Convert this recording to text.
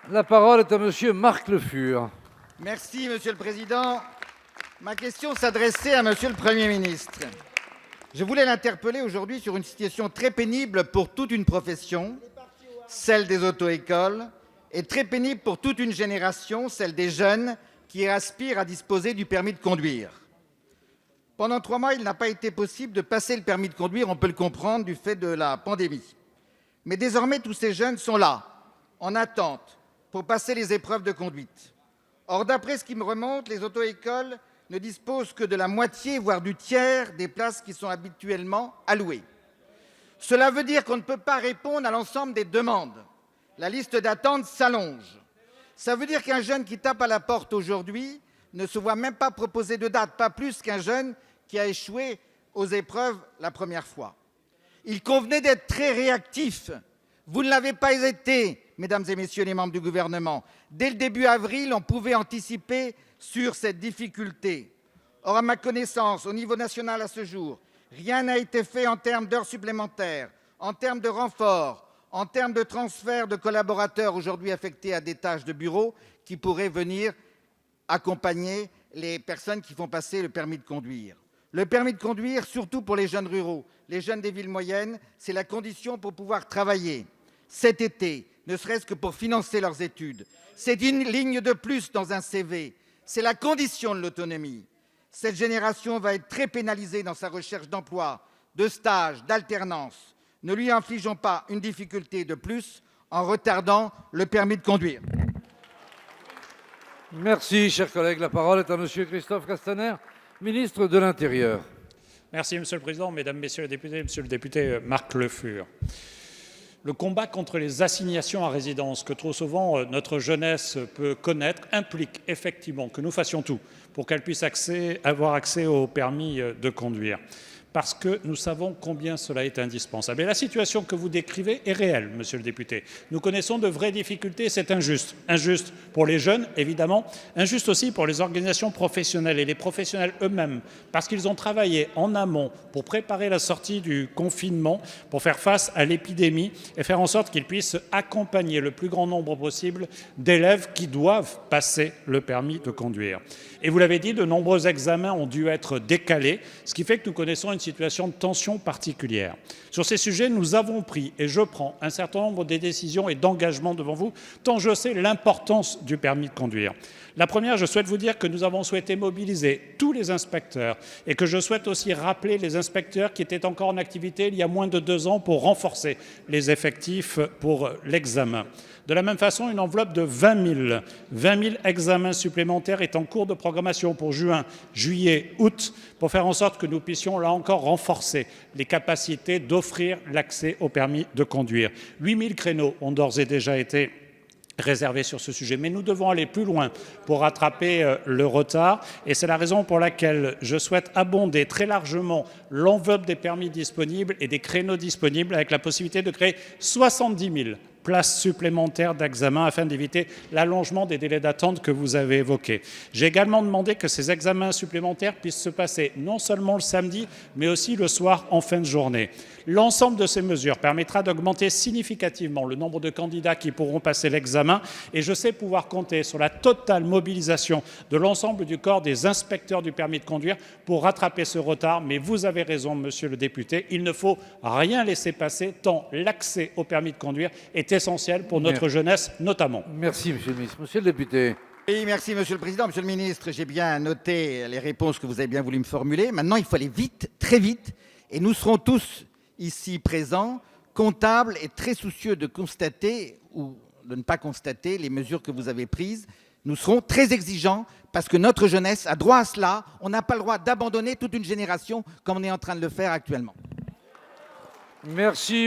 La parole est à monsieur Marc Le Fur. Merci, Monsieur le Président. Ma question s'adressait à Monsieur le Premier ministre. Je voulais l'interpeller aujourd'hui sur une situation très pénible pour toute une profession, celle des auto-écoles, et très pénible pour toute une génération, celle des jeunes qui aspirent à disposer du permis de conduire. Pendant 3 mois, il n'a pas été possible de passer le permis de conduire, on peut le comprendre, du fait de la pandémie. Mais désormais, tous ces jeunes sont là, en attente, pour passer les épreuves de conduite. Or, d'après ce qui me remonte, les auto-écoles ne disposent que de la moitié, voire du tiers des places qui sont habituellement allouées. Cela veut dire qu'on ne peut pas répondre à l'ensemble des demandes. La liste d'attente s'allonge. Ça veut dire qu'un jeune qui tape à la porte aujourd'hui ne se voit même pas proposer de date, pas plus qu'un jeune qui a échoué aux épreuves la première fois. Il convenait d'être très réactif. Vous ne l'avez pas été, mesdames et messieurs les membres du gouvernement. Dès le début avril, on pouvait anticiper sur cette difficulté. Or, à ma connaissance, au niveau national à ce jour, rien n'a été fait en termes d'heures supplémentaires, en termes de renforts, en termes de transfert de collaborateurs aujourd'hui affectés à des tâches de bureau qui pourraient venir accompagner les personnes qui font passer le permis de conduire. Le permis de conduire, surtout pour les jeunes ruraux, les jeunes des villes moyennes, c'est la condition pour pouvoir travailler cet été, ne serait-ce que pour financer leurs études. C'est une ligne de plus dans un CV. C'est la condition de l'autonomie. Cette génération va être très pénalisée dans sa recherche d'emploi, de stage, d'alternance. Ne lui infligeons pas une difficulté de plus en retardant le permis de conduire. Merci, cher collègue. La parole est à monsieur Christophe Castaner, ministre de l'Intérieur. Merci, Monsieur le Président, Mesdames, Messieurs les députés, Monsieur le député Marc Le Fur. Le combat contre les assignations à résidence que trop souvent notre jeunesse peut connaître implique effectivement que nous fassions tout pour qu'elle puisse avoir accès au permis de conduire. Parce que nous savons combien cela est indispensable. Et la situation que vous décrivez est réelle, monsieur le député. Nous connaissons de vraies difficultés, c'est injuste. Injuste pour les jeunes, évidemment. Injuste aussi pour les organisations professionnelles et les professionnels eux-mêmes, parce qu'ils ont travaillé en amont pour préparer la sortie du confinement, pour faire face à l'épidémie et faire en sorte qu'ils puissent accompagner le plus grand nombre possible d'élèves qui doivent passer le permis de conduire. Et vous l'avez dit, de nombreux examens ont dû être décalés, ce qui fait que nous connaissons une situation de tension particulière. Sur ces sujets, nous avons pris, et je prends, un certain nombre de décisions et d'engagements devant vous, tant je sais l'importance du permis de conduire. La première, je souhaite vous dire que nous avons souhaité mobiliser tous les inspecteurs et que je souhaite aussi rappeler les inspecteurs qui étaient encore en activité il y a moins de 2 ans pour renforcer les effectifs pour l'examen. De la même façon, une enveloppe de 20 000 examens supplémentaires est en cours de programmation pour juin, juillet, août, pour faire en sorte que nous puissions, là encore, renforcer les capacités d'offrir l'accès au permis de conduire. 8 000 créneaux ont d'ores et déjà été réservés sur ce sujet. Mais nous devons aller plus loin pour rattraper le retard. Et c'est la raison pour laquelle je souhaite abonder très largement l'enveloppe des permis disponibles et des créneaux disponibles avec la possibilité de créer 70 000 places supplémentaires d'examen afin d'éviter l'allongement des délais d'attente que vous avez évoqués. J'ai également demandé que ces examens supplémentaires puissent se passer non seulement le samedi, mais aussi le soir en fin de journée. L'ensemble de ces mesures permettra d'augmenter significativement le nombre de candidats qui pourront passer l'examen et je sais pouvoir compter sur la totale mobilisation de l'ensemble du corps des inspecteurs du permis de conduire pour rattraper ce retard. Mais vous avez raison, monsieur le député, il ne faut rien laisser passer tant l'accès au permis de conduire est essentiel pour notre jeunesse notamment. Merci, monsieur le ministre. Monsieur le député. Oui, merci, Monsieur le Président. Monsieur le Ministre, j'ai bien noté les réponses que vous avez bien voulu me formuler. Maintenant, il faut aller vite, très vite, et nous serons tous ici présents, comptables et très soucieux de constater ou de ne pas constater les mesures que vous avez prises. Nous serons très exigeants parce que notre jeunesse a droit à cela. On n'a pas le droit d'abandonner toute une génération comme on est en train de le faire actuellement. Merci.